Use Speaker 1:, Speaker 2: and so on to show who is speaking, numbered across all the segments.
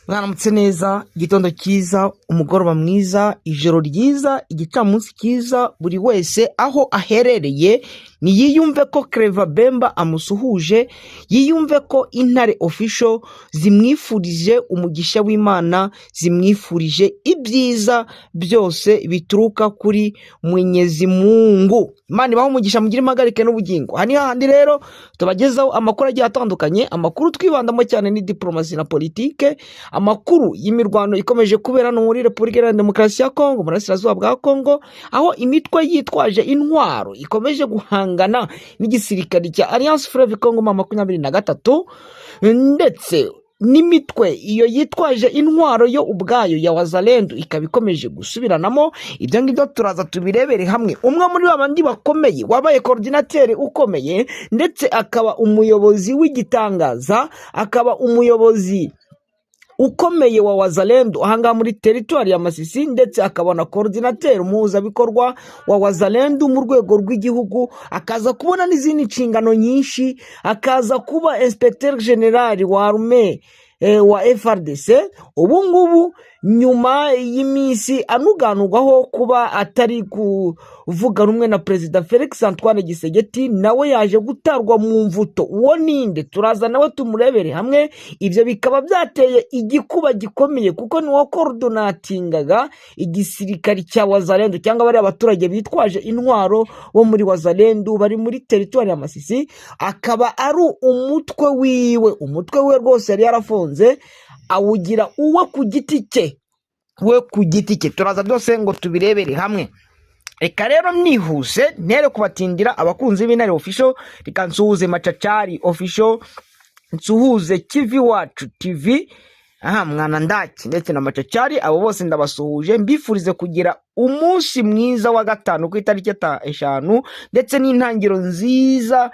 Speaker 1: Mwaramutse neza, igitondo cyiza, umugoroba mwiza, ijoro ryiza, igicamunsi cyiza, buri wese aho aherereye niyiyumve ko Claver Bemba amusuhuje, yiyumve ko Intare Official zimwifurije umugisha w'Imana, zimwifurije ibyiza byose bituruka kuri Mwenyezi Mungu. Imana ibaho umugisha, mugire impagarike n'ubugingo. Hani handi rero tubagezaho amakuru agiye atandukanye, amakuru twibandamo cyane ni diplomasi na politike, amakuru y'imirwano ikomeje kubera no muri Repubulika Iharanira Demokarasi ya Kongo, mu burasirazuba bwa Kongo, aho imitwe yitwaje intwaro ikomeje guhangana n'igisirikare cya Alliance Fleuve Congo 23, ndetse n'imitwe iyo yitwaje intwaro yo ubwayo ya Wazalendo ikaba ikomeje gusubiranamo. Ibyo ngibyo turaza tubirebere hamwe. Umwe muri babandi bakomeye wabaye coordinateur ukomeye, ndetse akaba umuyobozi w'igitangaza, akaba umuyobozi ukomeye wa Wazalendo ahanga muri territoire ya Masisi, ndetse akabona coordinateur umuhuzabikorwa wa Wazalendo mu rwego rw'igihugu, akaza kubona n'izindi nshingano nyinshi, akaza kuba inspecteur general wa armée wa FRDC. Ubu ngubu nyuma y'iminsi anuganurwaho kuba atari kuvuga rumwe na Perezida Felix Antoine Tshisekedi, nawe yaje gutarwa mu mvuto. Uwo ninde? Turaza nawe tumurebere hamwe. Ibyo bikaba byateye igikuba gikomeye, kuko niwo coordinatingaga igisirikari cya Wazalendo, cyangwa bari abaturage bitwaje intwaro bo muri Wazalendo bari muri territoire ya Masisi, akaba ari umutwe wiwe rwose yari yarafonze awugira uwe ku giti cye. Turaza byose ngo tubirebere hamwe. Reka rero nihuse ntere kubatindira abakunzi b'Intare Official, reka nsuhuze Machachari Official, nsuhuze Kivi Wacu TV, mwana ndaki ndetse na Machachari, abo bose ndabasuhuje, mbifurize kugira umunsi mwiza wa gatanu ku itariki 5, ndetse n'intangiro nziza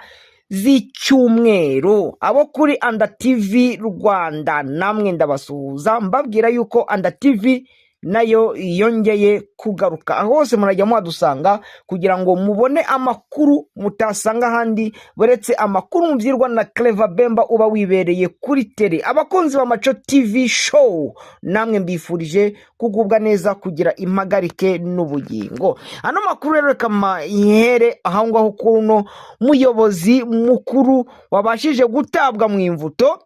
Speaker 1: z'icyumweru. Abo kuri Anda TV Rwanda namwe ndabasuhuza, mbabwira yuko Anda TV nayo yongeye kugaruka. Aho hose murajya muhadusanga kugira ngo mubone amakuru mutasanga handi, buretse amakuru mubyirwa na Claver Bemba uba wibereye kuri tele. Abakunzi ba Macho TV show namwe mbifurije kugubwa neza, kugira impagarike n'ubugingo. Ano makuru rero reka mahere aho ngaho kuno muyobozi mukuru wabashije gutabwa mu imvuto,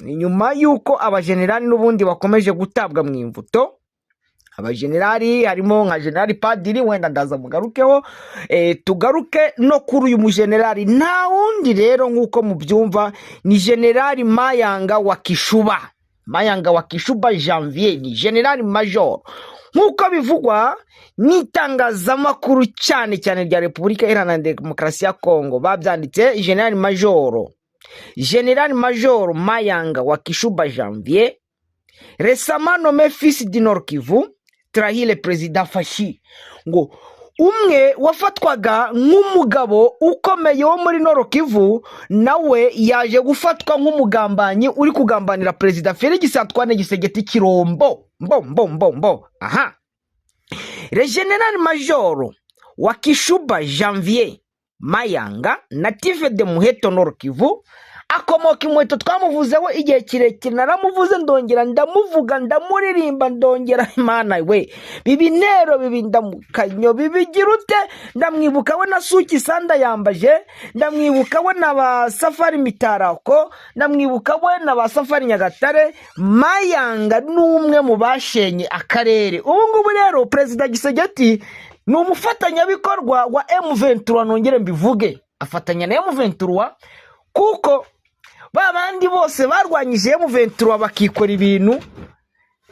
Speaker 1: nyuma yuko abajenerali n'ubundi bakomeje gutabwa mu imvuto. Abajenerali harimo nka General Padiri, wenda ndaza mugarukeho, tugaruke no kuri uyu mujenerali nta wundi rero nk'uko mubyumva, ni General Mayanga wa Kishuba Janvier, ni General Major nk'uko bivugwa n'itangazamakuru cyane rya Repubulika Iharanira Demokarasi ya Kongo. Babyanditse General Major Mayanga wa Kishuba Janvier, récemment nommé fils du Nord Kivu, trahit le président Fashi. Ngo umwe wafatwaga nk'umugabo ukomeye wo muri Nord Kivu, nawe yaje gufatwa nk'umugambanyi uri kugambanira Perezida Felix Antoine Tshisekedi Kirombo. Le General Major wa Kishuba Janvier Mayanga, natif de Muheto Nord Kivu, akomoka Muheto. Twamuvuzeho igihe kirekire, naramuvuze ndongera ndamuvuga, ndamuririmba ndongera. Imana we, bibinero bibindamukanyo bibigira ute? Ndamwibuka we na Suki Sanda yambaje, ndamwibuka we na ba Safari Mitarako, ndamwibuka we na ba Safari Nyagatare. Mayanga n'umwe mu bashenye akarere. Ubu ngubu rero Perezida Tshisekedi ni umufatanyabikorwa wa M23, nongere mbivuge, afatanya na M23 kuko babandi bose barwanyije M23 bakikora ibintu.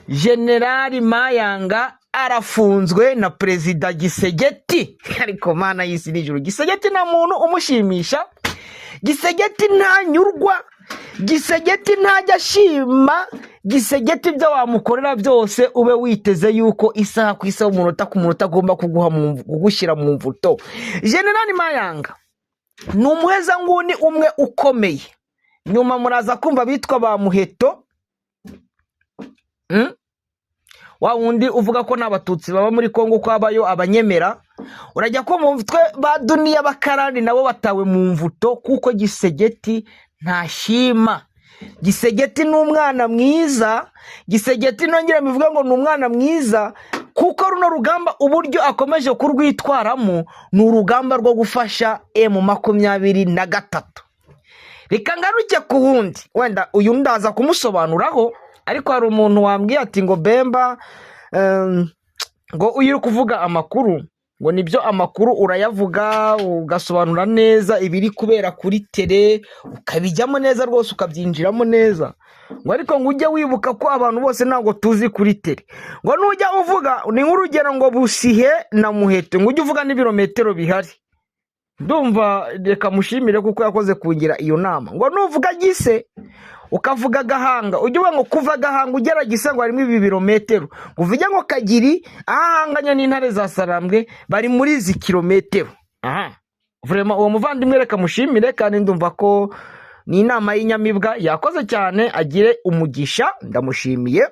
Speaker 1: General Mayanga arafunzwe na Perezida Tshisekedi. Ariko mana y'isi n'ijuru, Tshisekedi nta muntu umushimisha, Tshisekedi ntanyurwa, Tshisekedi ntajya ashima, Tshisekedi ibyo wamukorera byose ube witeze yuko isaha ku isaha, umunota ku munota agomba kugushyira mu mvuto. General Mayanga ni umuheza nguni umwe ukomeye. Nyuma muraza kumva bitwa ba Muheto, wa wundi uvuga ko n'abatutsi baba muri Kongo ko abayo abanyemera. Urajya ko mu mutwe ba Duniya Bakarani nabo batawe mu mvuto, kuko Tshisekedi ntashima. Gisegeti ni umwana mwiza, Gisegeti nongera bivuga ngo ni umwana mwiza, kuko runo rugamba uburyo akomeje kurwitwaramo ni urugamba rwo gufasha M23. Reka ngaruke ku wundi, wenda uyu ndaza kumusobanuraho, ariko hari umuntu wambwiye ati ngo Bemba ngo uyu uri kuvuga amakuru, ngo nibyo amakuru urayavuga ugasobanura neza ibiri kubera kuri tele, ukabijyamo neza rwose ukabyinjiramo neza, ngo ariko ngo ujye wibuka ko abantu bose ntabwo tuzi kuri tele, ngo nujya uvuga ni nk'urugero ngo Busihe na Muheto, ngo ujye uvuga n'ibirometero bihari. Ndumva reka mushimire kuko yakoze kungira iyo nama. Ngo nuvuga Gise ukavuga Gahanga, ujye uvuga ngo kuva Gahanga ugera Gise ngo harimo ibi birometero, ngo uvuge ngo Kagiri ahanganya n'intare za Sarambwe bari muri izi kilometero. Vraiment uwo muvandimwe reka mushimire, kandi ndumva ko ni inama y'inyamibwa yakoze cyane, agire umugisha, ndamushimiye.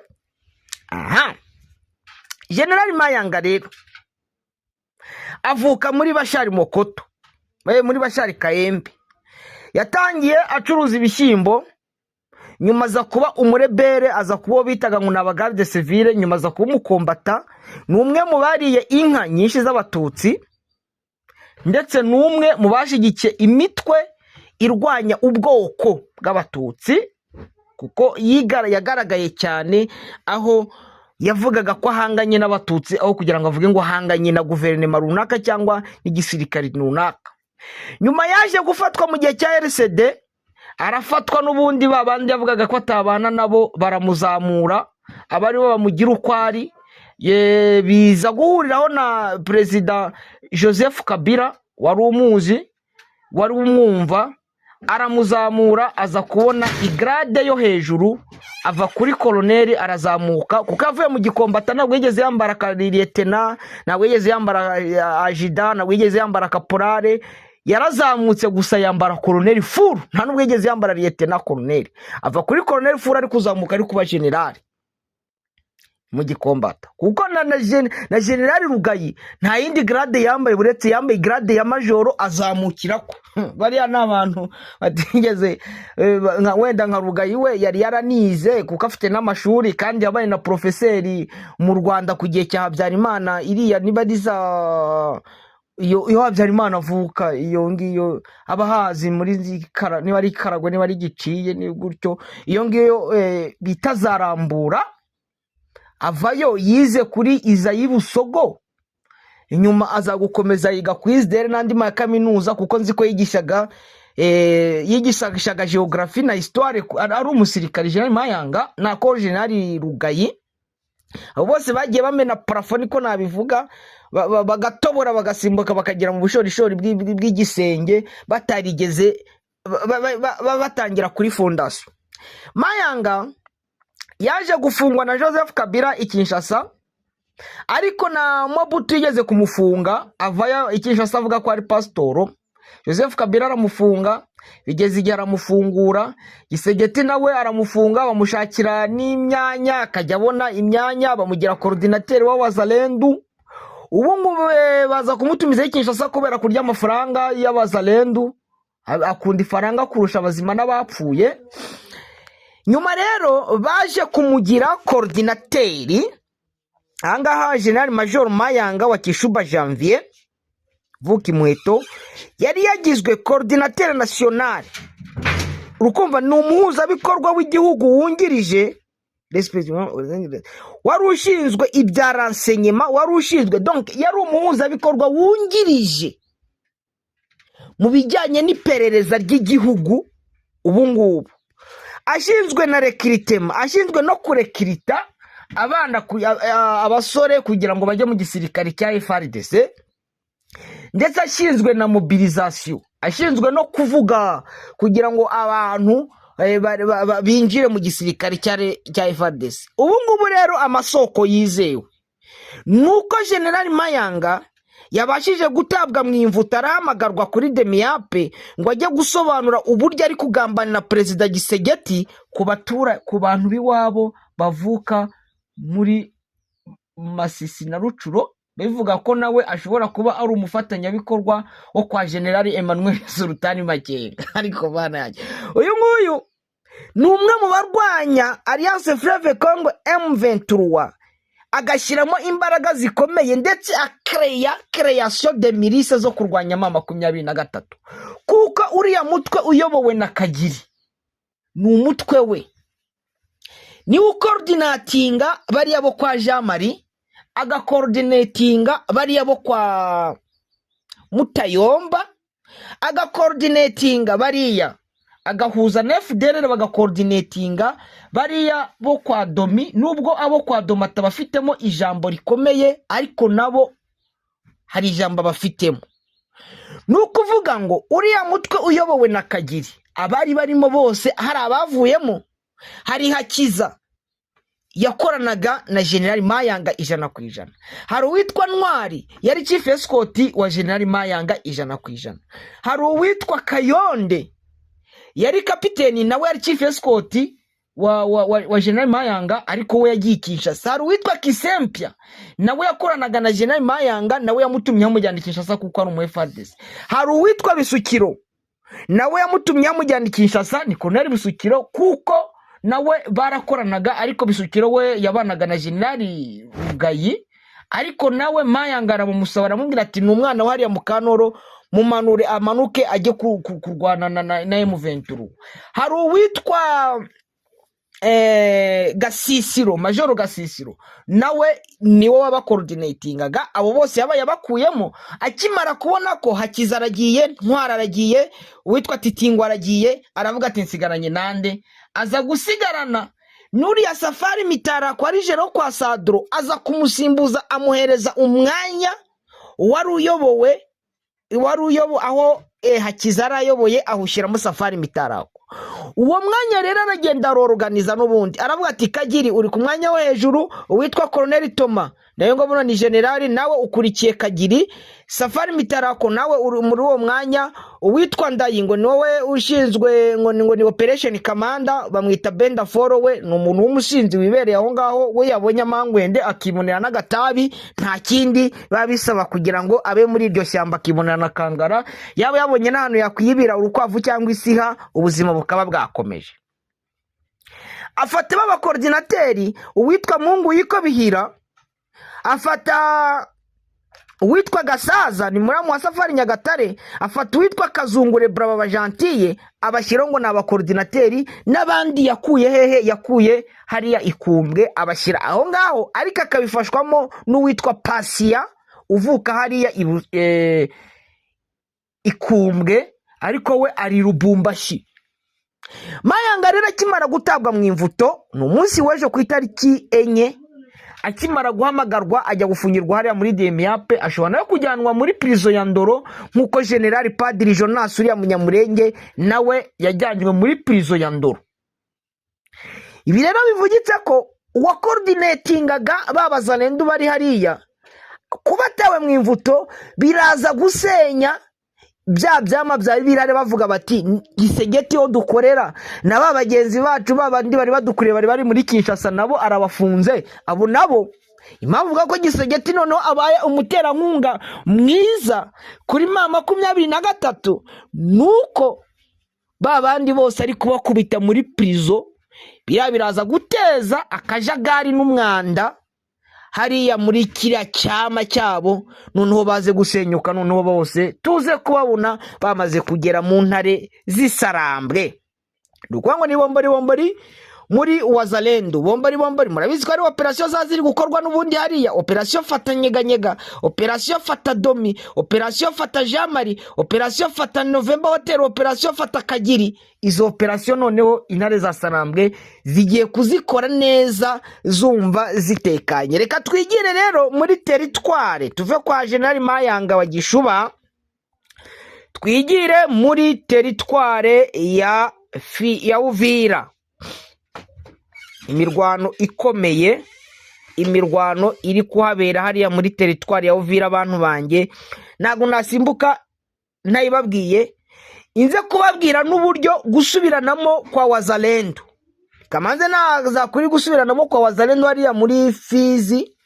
Speaker 1: General Mayanga rero avuka muri Bashari Mokoto, muri Bashari Kayembe. Yatangiye acuruza ibishyimbo, nyuma aza kuba umurebere, aza kuba bitaga ngo n'abagarde civile, nyuma aza kuba umukombata. Ni umwe mu bariye inka nyinshi z'abatutsi, ndetse n'umwe mu bashigikiye imitwe irwanya ubwoko bw'abatutsi, kuko yagaragaye cyane aho yavugaga ko ahanganye n'abatutsi aho kugira ngo avuge ngo ahanganye na guverinoma runaka cyangwa n'igisirikare runaka. Nyuma yaje gufatwa mu gihe cya RCD, arafatwa n'ubundi babandi yavugaga ko atabana nabo, baramuzamura abari bo bamugira uko ari, biza guhuriraho na Perezida Joseph Kabila, wari umuzi, wari umwumva, aramuzamura, aza kubona igrade yo hejuru, ava kuri koloneli arazamuka, kuko avuye mu gikombata ntabwo yigeze yambara lieutenant, ntabwo yigeze yambara ajida, ntabwo yigeze yambara kaporale, yarazamutse gusa yambara koloneli furu, nta nubwo yigeze yambara lieutenant koloneli, ava kuri koloneli furu ari kuzamuka ari kuba generali mu gikombata, kuko na generali Rugayi nta yindi grade yambaye buretse yambaye grade ya majoro azamukirako. Bariya n'abantu batigeze wenda nka Rugayi we yari yaranize kuko afite n'amashuri, kandi yabaye na profeseri mu Rwanda ku gihe cya Habyarimana, iriya niba diza iyo Habyarimana avuka, iyo ngiyo abahazi muri niba ari Karagwe niba ari Giciye ni gutyo, iyo ngiyo bitazarambura, avayo yize kuri Izayi Busogo, inyuma aza gukomeza yiga ku ISDR n'andi ma kaminuza, kuko nzi ko yigishaga geography na histoire, ari umusirikare General Mayanga na ko General Rugayi. Abo bose bagiye bamena parafo, niko nabivuga, bagatobora bagasimbuka bakagera mu bushorishori bw'igisenge, batarigeze batangira kuri fondation. Mayanga yaje gufungwa na Joseph Kabila i Kinshasa, ariko na Mobutu yigeze kumufunga, avaya i Kinshasa avuga ko ari pasitoro. Joseph Kabila aramufunga, bigeze igihe aramufungura, Gisegeti nawe aramufunga, bamushakira n'imyanya, akajya abona imyanya, bamugira coordinateur wa Wazalendu. Ubu ngubu baza kumutumiza i Kinshasa kubera kurya amafaranga y'Abazalendu, akunda ifaranga kurusha abazima n'abapfuye. Nyuma rero baje kumugira coordinateur, ahangaha General Major Mayanga wa Kishuba Janvier Vuki Muheto yari yagizwe coordinateur national. Urukumva ni umuhuzabikorwa w'igihugu wungirije, wari ushinzwe ibya renseignement, wari ushinzwe donc yari umuhuzabikorwa wungirije mu bijyanye n'iperereza ry'igihugu. Ubu ngubu ashinzwe na recruitment, ashinzwe no kurekirita abana abasore kugira ngo bajye mu gisirikare cya FARDC, ndetse ashinzwe na mobilisation, ashinzwe no kuvuga kugira ngo abantu binjire mu gisirikare cya FARDC. Ubu ngubu rero amasoko yizewe nuko General Mayanga yabashije gutabwa mu imvuta, arahamagarwa kuri Demiape ngo ajye gusobanura uburyo ari kugambanira Perezida Gisegeti ku bantu b'iwabo bavuka muri Masisi na Rucuro, bivuga ko nawe ashobora kuba ari umufatanyabikorwa wo kwa General Emmanuel Sultani Makenga. Ariko bana yaje uyu nguyu ni umwe mu barwanya Alliance Fleuve Congo M23 agashyiramo imbaraga zikomeye ndetse création de milice zo kurwanya M23 kuko uriya mutwe uyobowe na Kagiri ni umutwe we ni ukoordinatinga bariya bo kwa Jean Marie agakoordinatinga bariya bo kwa Mutayomba agakoordinatinga bariya agahuza na FDLR bagakoordinatinga bariya bo kwa Domi nubwo abo kwa Domata bafitemo ijambo rikomeye ariko nabo hari ijambo bafitemo nukuvuga ngo uriya mutwe uyobowe na Kagiri abari barimo bose hari abavuyemo hari Hakiza yakoranaga na General Mayanga 100%. Hari uwitwa Ntwari yari chief escort wa General Mayanga 100%. Hari uwitwa Kayonde yari kapiteni nawe yari chief escort wa General Mayanga ariko we yagiye Kinshasa. Hari uwitwa Kisempia nawe yakoranaga na General Mayanga nawe yamutumye amujyana Kinshasa kuko ari umu FARDC. Hari uwitwa Bisukiro nawe yamutumye amujyana Kinshasa ni Colonel Bisukiro kuko nawe barakoranaga ariko Bisukiro we yabanaga na General Gayi ariko nawe Mayanga aramusaba aramubwira ati ni umwana wari ya Mukanoro mumanure amanuke ajye kurwana na M23. Hari uwitwa Gasisiro Major Gasisiro nawe niwe wabakoordinatingaga abo bose yabaye bakuyemo akimara kubona ko Hakiza aragiye Ntwara aragiye uwitwa Titingwa aragiye aravuga ati nsigaranye nande aza gusigarana Nuriya Safari Mitara kwa Rijero kwa Sadro aza kumusimbuza amuhereza umwanya wari uyobowe aho Hakiza arayoboye ahushyiramo Safari Mitara. Uwo mwanya rero aragenda arorganiza n'ubundi aravuga ati Kagiri uri ku mwanya wo hejuru uwitwa Colonel Toma nayo ngo buno ni general nawe ukurikiye Kagiri. Safari Mitarako nawe uri muri uwo mwanya uwitwa Ndayingo niwe ushinzwe ngo ni operation commander bamwita Benda Foro we ni umuntu w'umusinzi wibereye aho ngaho we yabonye amangwende akibonera n'agatabi nta kindi babisaba kugira ngo abe muri iryo shyamba akibonera na kangara yaba yabonye n'ahantu yakwibira urukwavu cyangwa isiha ubuzima bukaba bwakomeje. Afata baba coordinateri uwitwa Mungu yiko Bihira afata uwitwa Gasaza ni muramu wa Safari Nyagatare afata uwitwa Kazungure Brava Gentille abashyira ngo naba coordinateri n'abandi yakuye hehe yakuye hariya Ikumbwe abashyira aho ngaho ariko akabifashwamo n'uwitwa Pasia uvuka hariya Ikumbwe ariko we ari Rubumbashi. Mayanga rero akimara gutabwa mu imvuto no munsi weje ku itariki 4 akimara guhamagarwa ajya gufungirwa hariya muri Demiape ashobora no kujyanwa muri prison ya Ndoro nkuko General Padiri Jonas uriya Munyamurenge nawe yajyanywe muri prison ya Ndoro. Ibi rero bivugitse ko uwa coordinatingaga babazanendu bari hariya kubatawe mu imvuto biraza gusenya byama bya birare bavuga bati Gisegeti ho dukorera na babagenzi bacu babandi bari badukureye bari muri Kinshasa nabo arabafunze abo nabo impamvu ko Gisegeti noneho abaye umuterankunga mwiza kuri M23 nuko babandi bose ari kubakubita muri prison biraza guteza akajagari n'umwanda hariya muri kiriya cyama cyabo noneho baze gusenyuka noneho bose tuze kubabona bamaze kugera mu ntare zisarambwe. Rukwango ni bombori muri Wazalendo bombori murabizi ko ari operation zaziri gukorwa n'ubundi hariya operation fata nyeganyega operation fata Domi operation fata Jamari operation fata November Hotel operation fata Kagiri. Izo operation noneho intare za sarambwe zigiye kuzikora neza zumva zitekanye. Reka twigire rero muri territoire tuve kwa General Mayanga wa Gishuba twigire muri territoire ya Uvira. Imirwano ikomeye imirwano iri kuhabera hariya muri territoire ya Uvira abantu banjye nago nasimbuka ntayibabwiye inze kubabwira n'uburyo gusubiranamo kwa Wazalendo kamanze naza kuri gusubiranamo kwa Wazalendo hariya muri Fizi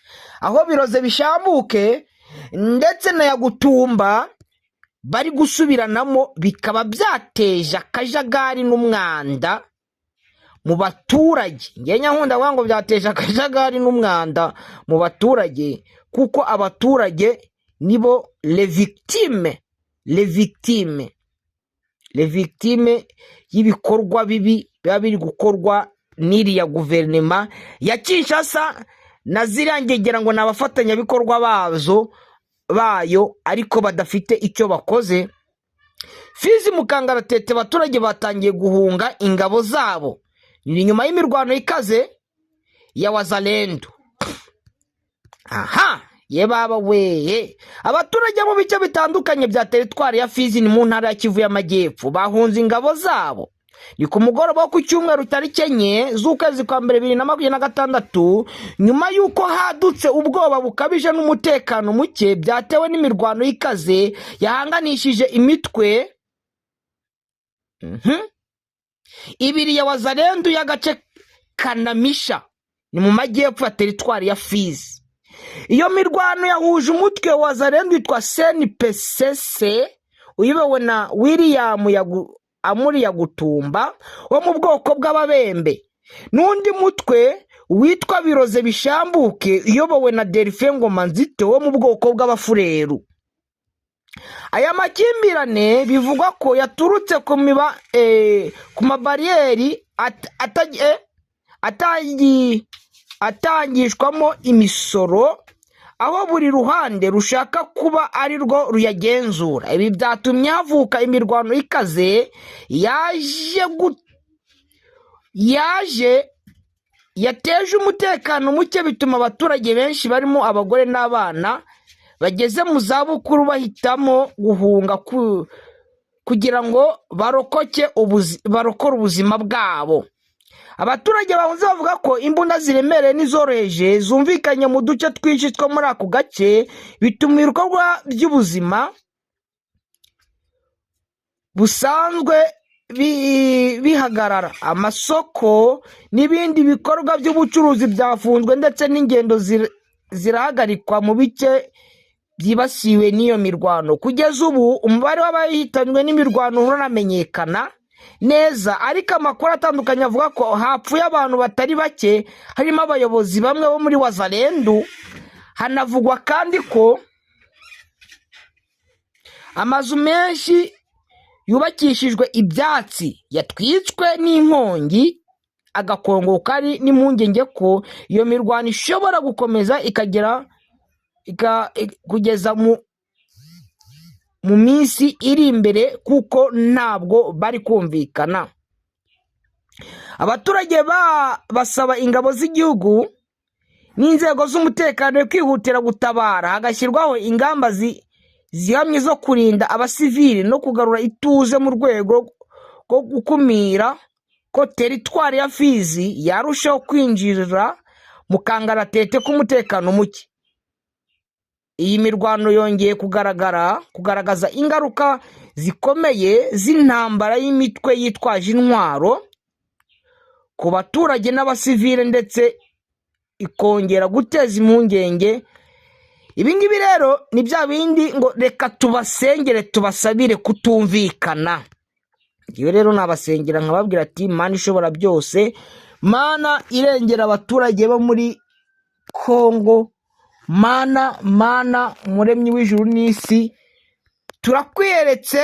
Speaker 1: aho biroze bishambuke ndetse na Yagutumba bari gusubiranamo bikaba byateje akajagari n'umwanda mu baturage. Nge nyankunda wango byateje akajagari n'umwanda mu baturage, kuko abaturage nibo les victimes y'ibikorwa bibi biba biri gukorwa n'iriya guverinoma ya Kinshasa na ziriya ngegera ngo n'abafatanya bikorwa bayo ariko badafite icyo bakoze. Fizi mu kangaratete abaturage batangiye guhunga ingabo zabo, ni nyuma y'imirwano ikaze ya Wazalendo. Aha, ye baba weye, abaturage mu bice bitandukanye bya teritwari ya Fizi ni mu ntara ya Kivu y'Amajyepfo bahunze ingabo zabo. Ni ku mugoroba ku cyumweru tariki 4 z'ukwezi kwa mbere 2026, nyuma yuko hadutse ubwoba bukabije n'umutekano muke byatewe n'imirwano ikaze yahanganishije imitwe ibiri ya Wazalendo y'agace Kanamisha, ni mu majyepfo ya teritwari ya Fizi. Iyo mirwano yahuje umutwe wa Wazalendo witwa CNPSC uyobowe na William Amuri Yagutumba wo mu bwoko bw'ababembe, n'undi mutwe witwa Biroze Bishambuke uyobowe na Delphin Ngomanzito wo mu bwoko bw'abafureru. Aya makimbirane bivugwa ko yaturutse ku mabariyeri atangishwamo imisoro, aho buri ruhande rushaka kuba ari rwo ruyagenzura. Ibi byatumye havuka imirwano ikaze yateje umutekano muke, bituma abaturage benshi barimo abagore n'abana bageze mu zabukuru bahitamo guhunga kugira ngo barokore ubuzima bwabo. Abaturage bahunze bavuga ko imbunda ziremereye n'izoroheje zumvikanye mu duce twinshi two muri ako gace, bituma ibikorwa by'ubuzima busanzwe bihagarara. Amasoko n'ibindi bikorwa by'ubucuruzi byafunzwe ndetse n'ingendo zirahagarikwa mu bice byibasiwe n'iyo mirwano. Kugeza ubu umubare w'abahitanwe n'imirwano uramenyekana neza, ariko amakuru atandukanye avuga ko hapfuye abantu batari bake, harimo abayobozi bamwe bo muri Wazalendo. Hanavugwa kandi ko amazu menshi yubakishijwe ibyatsi yatwitswe n'inkongi, agakongoka. Ari n'impungenge ko iyo mirwano ishobora gukomeza kugeza mu minsi iri imbere, kuko ntabwo bari kumvikana. Abaturage basaba ingabo z'igihugu n'inzego z'umutekano kwihutira gutabara, hagashyirwaho ingamba zihamye zo kurinda abasivili no kugarura ituze mu rwego rwo gukumira ko teritwari ya Fizi yarushaho kwinjira mu kangaratete k'umutekano muke. Iyi mirwano yongeye kugaragaza ingaruka zikomeye z'intambara y'imitwe yitwaje intwaro ku baturage n'abasivile, ndetse ikongera guteza impungenge. Ibi ngibi rero ni bya bindi ngo reka tubasengere tubasabire kutumvikana. Iyo rero nabasengera nkababwira ati Mana ishobora byose, Mana irengera abaturage bo muri Kongo, Mana muremyi w'ijuru n'isi, turakwiyeretse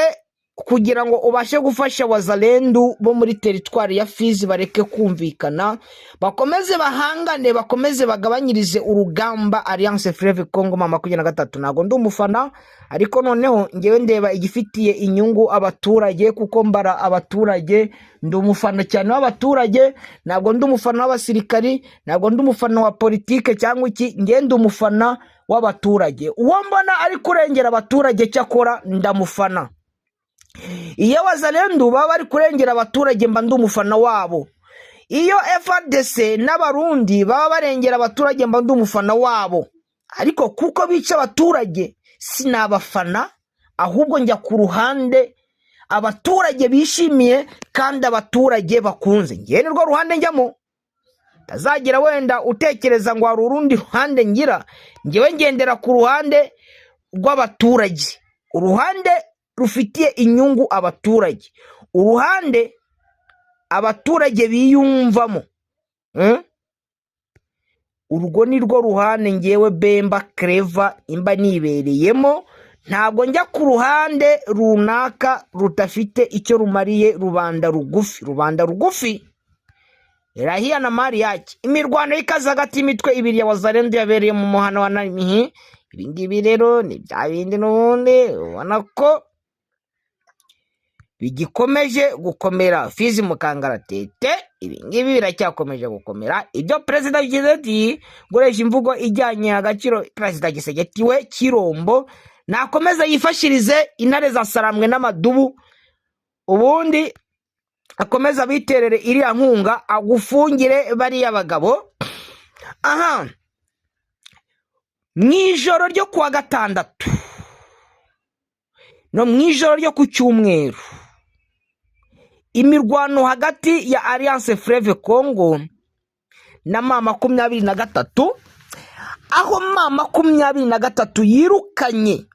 Speaker 1: kugira ngo ubashe gufasha Wazalendo bo muri teritwari ya Fizi bareke kumvikana, bakomeze bahangane, bakomeze bagabanyirize urugamba Alliance Fleuve Congo 23. Nago ndi umufana, ariko noneho ngewe ndeba igifitiye inyungu abaturage, kuko mbara abaturage. Ndi umufana cyane w'abaturage, ntabwo ndi umufana w'abasirikari, ntabwo ndi umufana wa politike cyangwa iki. Ngewe ndi umufana w'abaturage, uwo mbona ari kurengera abaturage cyakora ndamufana. Iyo Wazalendo baba bari kurengera abaturage mba ndi umufana wabo. Iyo FARDC n'abarundi baba barengera abaturage mba ndi umufana wabo. Ariko kuko bica abaturage sinabafana, ahubwo njya ku ruhande abaturage bishimiye kandi abaturage bakunze. Ngewe nirwo ruhande njyamo. Tazagira wenda utekereza ngo hari urundi ruhande ngira. Ngewe ngendera ku ruhande rw'abaturage, uruhande rufitiye inyungu abaturage, uruhande abaturage biyumvamo. Urwo ni rwo ruhande ngewe Bemba Claver imba nibereyemo, ntabwo njya ku ruhande runaka rutafite icyo rumariye rubanda rugufi. Rubanda rugufi Rahia na mali yake. Imirwano y'ikaze hagati y'imitwe ibiri ya Wazalendo yabereye mu muhana wa Namihi. Ibingibi rero ni bya bindi n'ubundi ubona ko bigikomeje gukomera. Fizi mu kangaratete, ibingibi biracyakomeje gukomera. Ibyo Perezida Tshisekedi gukoresha imvugo ijyanye agaciro Perezida Tshisekedi we Kirombo nakomeza yifashirize intare za Sarambwe n'amadubu, ubundi akomeza biterere iriya nkunga agufungire bariya bagabo. Mwijoro ryo kuwa gatandatu no mwijoro ryo ku cyumweru, imirwano hagati ya Alliance Fleuve Congo na M23, aho M23 yirukanye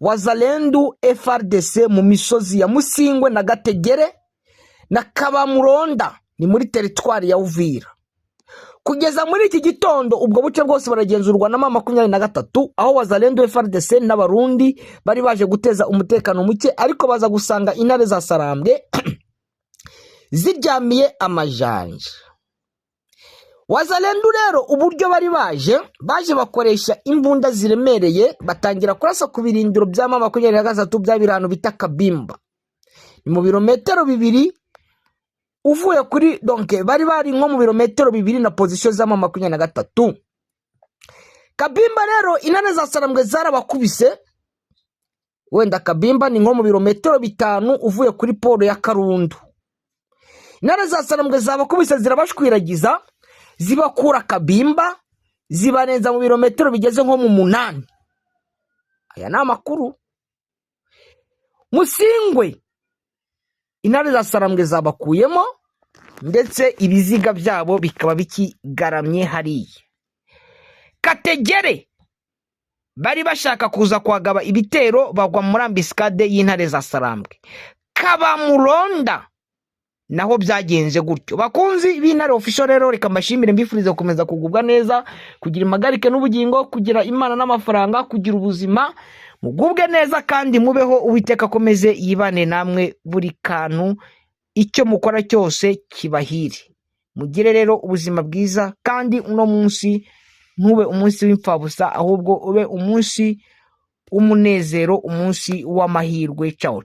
Speaker 1: Wazalendo FARDC mu misozi ya Musingwe na Gategere na Kabamuronda, ni muri teritwari ya Uvira. Kugeza muri iki gitondo ubwo buce bwose baragenzurwa na M23, aho Wazalendo FARDC n'abarundi bari baje guteza umutekano muke, ariko baza gusanga intare za Sarambwe ziryamiye amajanja. Wazalendo rero uburyo bari baje bakoresha imbunda ziremereye, batangira kurasa ku birindiro bya M23 bya birano bita Kabimba. Ni mu birometero 2 uvuye kuri, donc bari nko mu birometero 2 na position za M23. Kabimba rero intare za Sarambwe zarabakubise. Wenda Kabimba ni nko mu birometero 5 uvuye kuri polo ya Karundu. Intare za Sarambwe zabakubise zirabashwiragiza, zibakura Kabimba, zibanenza mu birometero bigeze nko mu 8. Aya ni amakuru. Musingwe intare za Sarambwe zabakuyemo, ndetse ibiziga byabo bikaba bikigaramye hariya. Kategere bari bashaka kuza kwagaba ibitero, bagwa muri ambiscade y'intare za Sarambwe. Kabamuronda naho byagenze gutyo. Bakunzi b'Intare Official rero reka mbashimire, mbifurize gukomeza kugubwa neza, kugira impagarike n'ubugingo, kugira imana n'amafaranga, kugira ubuzima, mugubwe neza kandi mubeho. Uwiteka akomeze yibane namwe buri kantu, icyo mukora cyose kibahire. Mugire rero ubuzima bwiza, kandi uno munsi ntube umunsi w'imfabusa, ahubwo ube umunsi w'umunezero, umunsi w'amahirwe. Ciao.